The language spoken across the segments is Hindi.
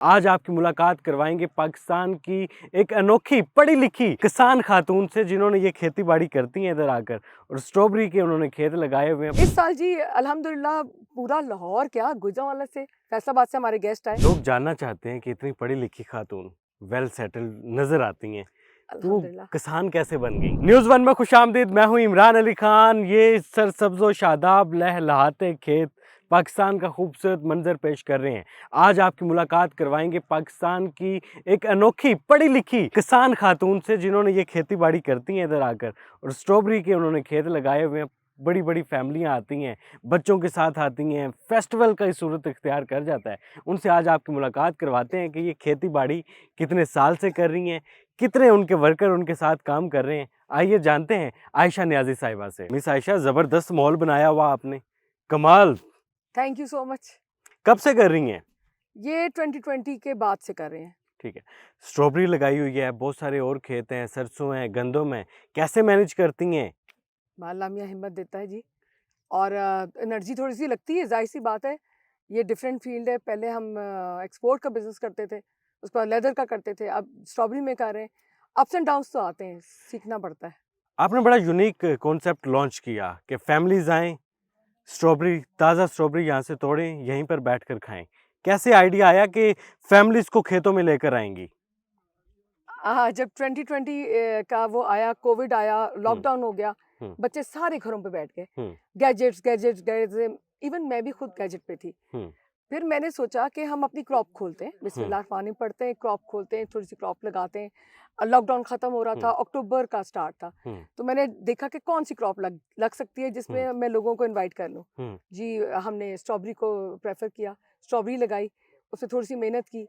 आज आपकी मुलाकात करवाएंगे पाकिस्तान की एक अनोखी पढ़ी लिखी किसान खातून से, जिन्होंने ये खेती बाड़ी करती हैं इधर आकर, और स्ट्रॉबेरी के उन्होंने खेत लगाए हुए हैं। इस साल जी अल्हम्दुलिल्लाह पूरा लाहौर क्या गुजरांवाला से फैसलाबाद से हमारे गेस्ट आए। लोग जानना चाहते हैं कि इतनी पढ़ी लिखी खातून वेल सेटल्ड नजर आती हैं, तो वो अल्हम्दुलिल्लाह। किसान कैसे बन गई। न्यूज़ वन में खुशामदीद, मैं हूं इमरान अली खान। ये सरसब्जो शादाब लहलहाते खेत पाकिस्तान का खूबसूरत मंजर पेश कर रहे हैं। आज आपकी मुलाकात करवाएंगे पाकिस्तान की एक अनोखी पढ़ी लिखी किसान खातून से, जिन्होंने ये खेती बाड़ी करती हैं इधर आकर, और स्ट्रॉबेरी के उन्होंने खेत लगाए हुए हैं। बड़ी बड़ी फैमिलियां आती हैं, बच्चों के साथ आती हैं, फेस्टिवल का ही सूरत इख्तियार कर जाता है। उनसे आज आपकी मुलाकात करवाते हैं कि ये खेती बाड़ी कितने साल से कर रही हैं, कितने उनके वर्कर उनके साथ काम कर रहे हैं। आइए जानते हैं आयशा नियाजी साहिबा से। मिस आयशा, ज़बरदस्त माहौल बनाया हुआ आपने, कमाल। Thank you so much. कब से कर रही हैं? ये 2020 के बाद से कर रहे हैं। ठीक है। स्ट्रॉबेरी लगाई हुई है, बहुत सारे और खेत हैं, सरसों हैं, गंदम है, कैसे मैनेज करती हैं? अल्लाह मियाँ हिम्मत देता है जी। और एनर्जी थोड़ी सी लगती है, जाहिर सी बात है। ये डिफरेंट फील्ड है। पहले हम एक्सपोर्ट का बिजनेस करते थे, उसके बाद लेदर का करते थे, अब स्ट्रॉबेरी में कर रहे हैं। अप्स एंड डाउन्स तो आते हैं, सीखना पड़ता है। आपने बड़ा यूनिक कॉन्सेप्ट लॉन्च किया कि फैमिलीज आएँ, स्ट्रॉबेरी, ताज़ा स्ट्रॉबेरी यहाँ से तोड़ें, यहीं पर बैठकर खाएं। कैसे आइडिया आया कि फैमिलीज को खेतों में लेकर आएंगी? हाँ, जब 2020 का वो आया, कोविड आया, लॉकडाउन हो गया, हम्म, बच्चे सारे घरों पे बैठ गए। हम्म, गैजेट्स गैजेट्स गैजेट्स, इवन मैं भी खुद गैजेट पे थी। हम्म, फिर मैंने सोचा कि हम अपनी क्रॉप खोलते हैं, हम्म, बिस्मिल्लाह पानी पढ़ते हैं, क्रॉप खोलते हैं, थोड़ी सी क्रॉप लगाते हैं। लॉकडाउन खत्म हो रहा था, अक्टूबर का स्टार्ट था, हम्म, तो मैंने देखा कि कौन सी क्रॉप लग लग सकती है हम्म, जिसमें मैं लोगों को इनवाइट कर लूँ। हम्म, जी, हमने स्ट्रॉबेरी को प्रेफर किया, स्ट्रॉबेरी लगाई, उससे थोड़ी सी मेहनत की,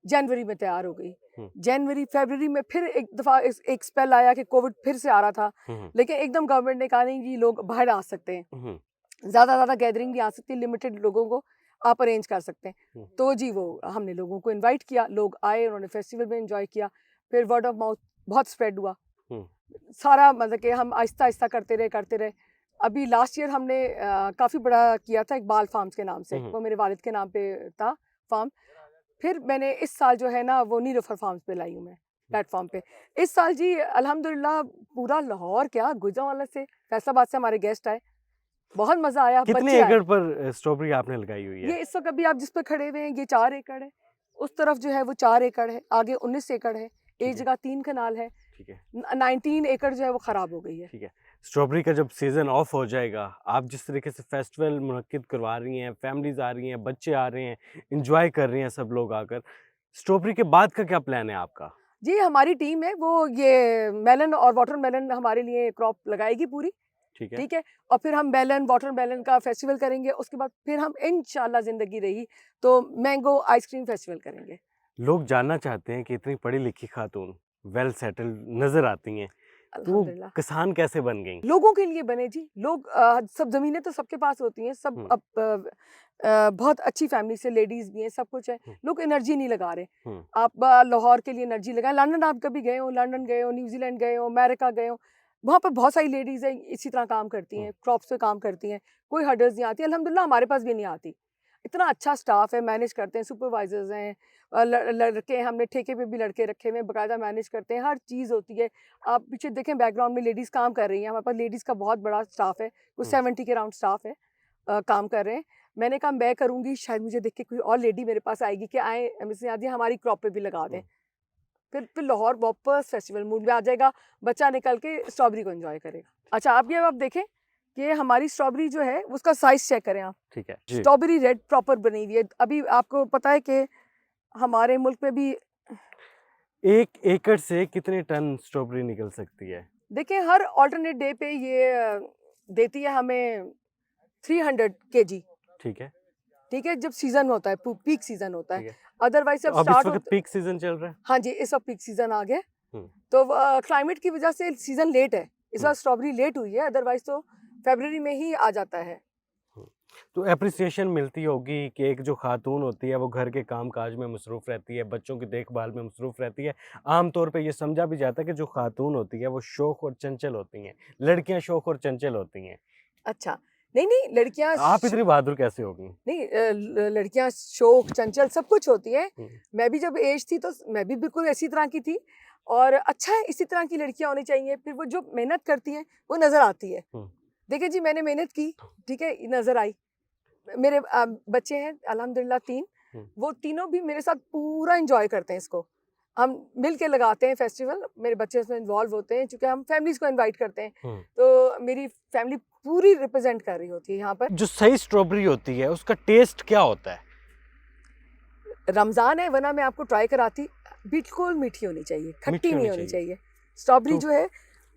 जनवरी में तैयार हो गई। हम्म, जनवरी फरवरी में फिर एक दफ़ा एक स्पेल आया कि कोविड फिर से आ रहा था, हम्म, लेकिन एकदम गवर्नमेंट ने कहा नहीं जी, लोग बाहर आ सकते हैं, हम्म, ज़्यादा गैदरिंग नहीं आ सकती, लिमिटेड लोगों को आप अरेंज कर सकते हैं। हम्म, तो जी वो हमने लोगों को इनवाइट किया, लोग आए, उन्होंने फेस्टिवल में एंजॉय किया। फिर वर्ड ऑफ माउथ बहुत स्प्रेड हुआ, हम्म, सारा मतलब कि हम आहिस्ता आहिस्ता करते रहे। अभी लास्ट ईयर हमने काफ़ी बड़ा किया था इकबाल फार्म्स के नाम से, हम्म, वो मेरे वालिद के नाम पे था फार्म। फिर मैंने इस साल जो है ना वो नीलोफर फार्म्स पे लाई हूँ मैं प्लेटफॉर्म पे। इस साल जी अल्हम्दुलिल्लाह पूरा लाहौर क्या गुजरांवाला से फैसलाबाद से हमारे गेस्ट आए, बहुत मज़ा आया, कितने बच्चे आए। एकड़ पर स्ट्रॉबेरी आपने लगाई हुई है? ये इस वक्त अभी आप जिस पे खड़े हुए हैं ये 4 एकड़ है, उस तरफ जो है वो 4 एकड़ है, आगे 19 एकड़ है, ठीक एक है, जगह 3 कनाल है, ठीक है, 19 एकड़ जो है वो खराब हो गई है। ठीक है। स्ट्रॉबेरी का जब सीज़न ऑफ हो जाएगा, आप जिस तरीके से फेस्टिवल मुनक्किद करवा रही हैं, फैमिलीज आ रही हैं, बच्चे आ रहे हैं, इंजॉय कर रहे हैं सब लोग आकर, स्ट्रॉबेरी के बाद का क्या प्लान है आपका? जी, हमारी टीम है वो ये मेलन और वाटरमेलन हमारे लिए क्रॉप लगाएगी पूरी, ठीक है। ठीक है? और फिर हम मेलन, वाटरमेलन का फेस्टिवल करेंगे, उसके बाद फिर हम इंशाल्लाह ज़िंदगी रही तो मैंगो आइसक्रीम फेस्टिवल करेंगे। लोग जानना चाहते हैं कि इतनी पढ़ी लिखी खातून वेल सेटल्ड नजर आती हैं, तो वो अल्हम्दुलिल्लाह। किसान कैसे बन गई? लोगों के लिए बने जी, लोग सब ज़मीनें तो सबके पास होती हैं, सब हम्म, अब बहुत अच्छी फैमिली से लेडीज़ भी हैं, सब कुछ है, हम्म, लोग एनर्जी नहीं लगा रहे। हम्म, आप लाहौर के लिए एनर्जी लगाएँ, लंदन आप कभी गए हो, लंदन गए हो, न्यूज़ीलैंड गए हो, अमेरिका गए हो, वहाँ पर बहुत सारी लेडीज़ हैं, इसी तरह काम करती हम्म, हैं, क्रॉप्स पे काम करती हैं, कोई हर्डल्स नहीं आती, अल्हम्दुलिल्लाह हमारे पास भी नहीं आती। इतना अच्छा स्टाफ है, मैनेज करते हैं, सुपरवाइज़र्स हैं, लड़के हैं, हमने ठेके पे भी लड़के रखे हुए हैं, बाकायदा मैनेज करते हैं, हर चीज़ होती है। आप पीछे देखें बैकग्राउंड में लेडीज़ काम कर रही हैं, हमारे पास लेडीज़ का बहुत बड़ा स्टाफ है, कुछ हम्म, 70 के अराउंड स्टाफ है, काम कर रहे हैं। मैंने कहा मैं करूँगी, शायद मुझे देख के कोई और लेडी मेरे पास आएगी कि आएँ मिस नियाज़ी हमारी क्रॉप पे भी लगा दें। हम्म। फिर लाहौर वापस फेस्टिवल मूड में आ जाएगा, बच्चा निकल के स्ट्रॉबेरी को एन्जॉय करेगा। अच्छा आप ये अब देखें कि हमारी स्ट्रॉबेरी जो है उसका साइज़ चेक करें आप। ठीक है जी। स्ट्रॉबेरी रेड प्रॉपर बनी हुई है। अभी आपको पता है कि हमारे मुल्क में भी 1 एकड़ से कितने टन स्ट्रॉबेरी निकल सकती है? देखिए हर अल्टरनेट डे पे ये देती है हमें 300 केजी, ठीक है, ठीक है? जब सीज़न होता है, पीक सीज़न होता है। ठीक है। अदरवाइज़ तो जब अब इस स्टार्ट हो वक्त पीक सीजन चल रहा है। हाँ जी, इस वक्त पीक सीज़न आ गया है। हम्म, तो क्लाइमेट की वजह से सीज़न लेट है। इस हम्म, बार स्ट्रॉबेरी लेट हुई है, अदरवाइज़ तो फरवरी में ही आ जाता है। हम्म। तो एप्रिसिएशन मिलती होगी कि एक जो खातून होती है वो घर के काम काज में मसरूफ़ रहती है, बच्चों की देखभाल में मसरूफ़ रहती है। आम तौर पे ये समझा भी जाता है कि जो खातून होती है वो शौक और चंचल होती हैं, लड़कियां शौक और चंचल होती हैं। अच्छा, नहीं नहीं, लड़कियां आप इतनी बहादुर कैसे हो गई? नहीं, लड़कियां शौक चंचल सब कुछ होती हैं। हम्म, मैं भी जब एज थी तो मैं भी बिल्कुल इसी तरह की थी, और अच्छा है इसी तरह की लड़कियां होनी चाहिए। फिर वो जो मेहनत करती हैं वो नजर आती है। हम्म, देखिए जी, मैंने मेहनत की, ठीक है, नजर आई। मेरे बच्चे हैं अल्हम्दुलिल्लाह 3, हम्म, वो तीनों भी मेरे साथ पूरा एंजॉय करते हैं इसको। हम मिल के लगाते हैं फेस्टिवल, मेरे बच्चे उसमें इन्वॉल्व होते हैं, क्योंकि हम फैमिलीज को इनवाइट करते हैं। हम्म। तो मेरी फैमिली पूरी रिप्रेजेंट कर रही होती है यहाँ पर। जो सही स्ट्रॉबेरी होती है उसका टेस्ट क्या होता है? रमज़ान है, वरना मैं आपको ट्राई कराती। बिल्कुल मीठी होनी चाहिए, खट्टी मीठी नहीं होनी होनी चाहिए। चाहिए। स्ट्रॉबेरी तो जो है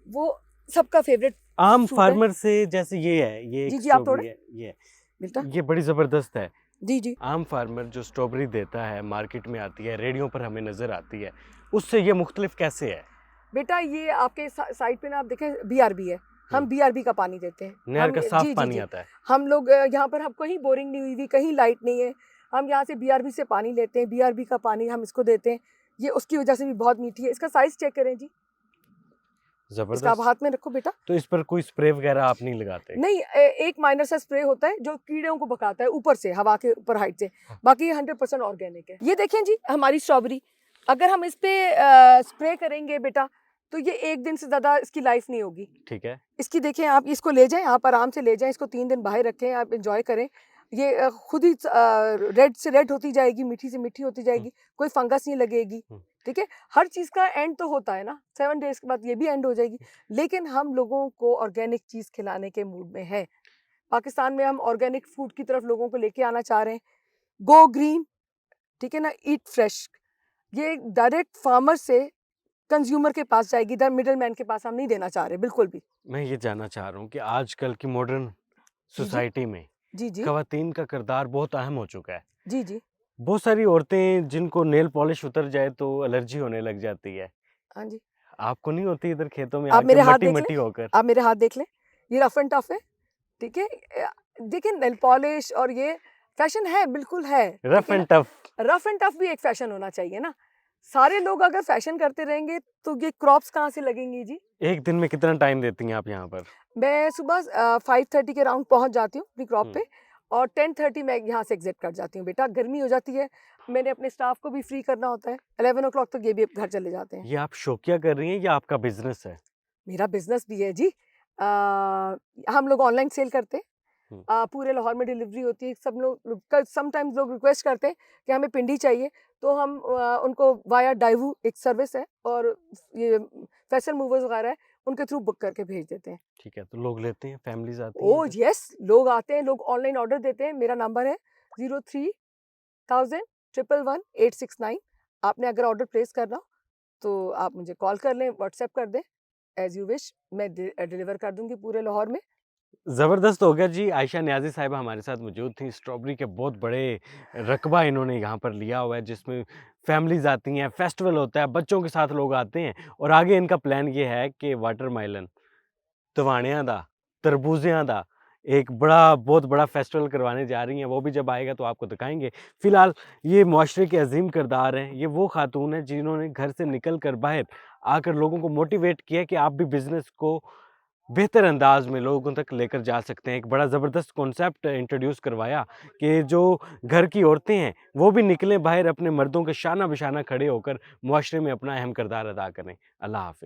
वो सबका फेवरेट आम फ्रूट है। फार्मर से जैसे ये है, ये जी एक जी, आप तोड़े स्ट्रॉबेरी है, बेटा। ये बड़ी ज़बरदस्त है। जी जी। आम फार्मर जो स्ट्रॉबेरी देता है, मार्केट में आती है, रेडियो पर हमें नज़र आती है, उससे ये मुख्तलिफ कैसे है? बेटा ये आपके साइड पे ना आप देखें, बीआरबी है, हम बीआरबी का पानी देते हैं। नहर हम का साफ जी जी पानी जी, आता है। हम लोग यहाँ पर हम कहीं बोरिंग नहीं हुई हुई, कहीं लाइट नहीं है, हम यहाँ से बीआरबी से पानी लेते हैं, बीआरबी का पानी हम इसको देते हैं। ये उसकी वजह से भी बहुत मीठी है। इसका साइज चेक करें जी, इसका आप ज़बरदस्त। हाथ में रखो बेटा। तो इस पर कोई स्प्रे वगैरह आप नहीं लगाते? नहीं, एक माइनर सा स्प्रे होता है जो कीड़ों को भगाता है ऊपर से, हवा के ऊपर हाइट से। बाकी ये 100% ऑर्गेनिक है। ये देखें जी हमारी स्ट्रॉबेरी, अगर हम इस पे स्प्रे करेंगे बेटा, तो ये 1 दिन से ज़्यादा इसकी लाइफ नहीं होगी। ठीक है। इसकी देखें, आप इसको ले जाएं, आप आराम से ले जाएं, इसको 3 दिन बाहर रखें, आप इंजॉय करें। ये खुद ही रेड से रेड होती जाएगी, मीठी से मीठी होती जाएगी, कोई फंगस नहीं लगेगी। ठीक है, हर चीज़ का एंड तो होता है ना, 7 डेज के बाद ये भी एंड हो जाएगी। लेकिन हम लोगों को ऑर्गेनिक चीज़ खिलाने के मूड में है। पाकिस्तान में हम ऑर्गेनिक फूड की तरफ लोगों को लेके आना चाह रहे हैं। गो ग्रीन, ठीक है ना, ईट फ्रेश, ये डायरेक्ट फार्मर से कंज्यूमर के पास जाएगी, इधर मिडल मैन के पास हम नहीं देना चाह रहे बिल्कुल भी। मैं ये जानना चाह रहा हूँ कि आजकल की मॉडर्न जी जी सोसाइटी में जी जी ख़वातीन का किरदार बहुत अहम हो चुका है। जी जी। बहुत सारी औरतें जिनको नेल पॉलिश उतर जाए तो एलर्जी होने लग जाती है। हाँ जी, आपको नहीं होती इधर खेतों में आप आके मेरे हाथ देख मट्टी-मट्टी लें, होकर? आप मेरे हाथ देख लें, ये रफ एंड टफ है, ठीक है। देखिए नेल पॉलिश और ये फैशन है, बिल्कुल है, रफ ठीक है एंड ना। टफ। रफ एंड टफ भी एक फैशन होना चाहिए ना। सारे लोग अगर फैशन करते रहेंगे तो ये क्रॉप्स कहाँ से लगेंगी जी। एक दिन में कितना टाइम देती हैं आप यहाँ पर? मैं सुबह 5:30 के राउंड पहुंच जाती हूँ अपनी क्रॉप हुँ। पे, और 10:30 मैं यहाँ से एग्जिट कर जाती हूँ। बेटा गर्मी हो जाती है, मैंने अपने स्टाफ को भी फ्री करना होता है, 11 ओ क्लॉक तक ये भी घर चले जाते हैं। ये आप शौकिया कर रही हैं या आपका बिज़नेस है? मेरा बिजनेस भी है जी। हम लोग ऑनलाइन सेल करते हैं। हुँ। पूरे लाहौर में डिलीवरी होती है। सब लोग समटाइम्स लोग रिक्वेस्ट करते हैं कि हमें पिंडी चाहिए, तो हम उनको वाया डाइवू एक सर्विस है, और ये फैसल मूवर्स वगैरह है, उनके थ्रू बुक करके भेज देते हैं। ठीक है, तो लोग लेते हैं, फैमिलीज़ आती हैं ओह इधर? यस, लोग आते हैं, लोग ऑनलाइन ऑर्डर देते हैं। मेरा नंबर है 03,000 111 869। आपने अगर ऑर्डर प्लेस करना हो तो आप मुझे कॉल कर लें, व्हाट्सएप कर दें, एज़ यू विश, मैं डिलीवर कर दूँगी पूरे लाहौर में। ज़बरदस्त हो गया जी। आयशा नियाज़ी साहिबा हमारे साथ मौजूद थीं। स्ट्रॉबेरी के बहुत बड़े रकबा इन्होंने यहाँ पर लिया हुआ है, जिसमें फैमिलीज़ आती हैं, फेस्टिवल होता है, बच्चों के साथ लोग आते हैं, और आगे इनका प्लान ये है कि वाटरमेलन, तवाणियां दा, तरबूजियां दा एक बहुत बड़ा फेस्टिवल करवाने जा रही हैं। वो भी जब आएगा तो आपको दिखाएँगे। फ़िलहाल ये मुआशरे के अज़ीम किरदार हैं। ये वो खातून हैं जिन्होंने घर से निकल कर बाहर आकर लोगों को मोटिवेट किया कि आप भी बिज़नेस को बेहतर अंदाज में लोगों तक लेकर जा सकते हैं। एक बड़ा ज़बरदस्त कॉन्सेप्ट इंट्रोड्यूस करवाया कि जो घर की औरतें हैं वो भी निकलें बाहर, अपने मर्दों के शाना-बशाना खड़े होकर मुआशरे में अपना अहम किरदार अदा करें। अल्लाह हाफ़िज़।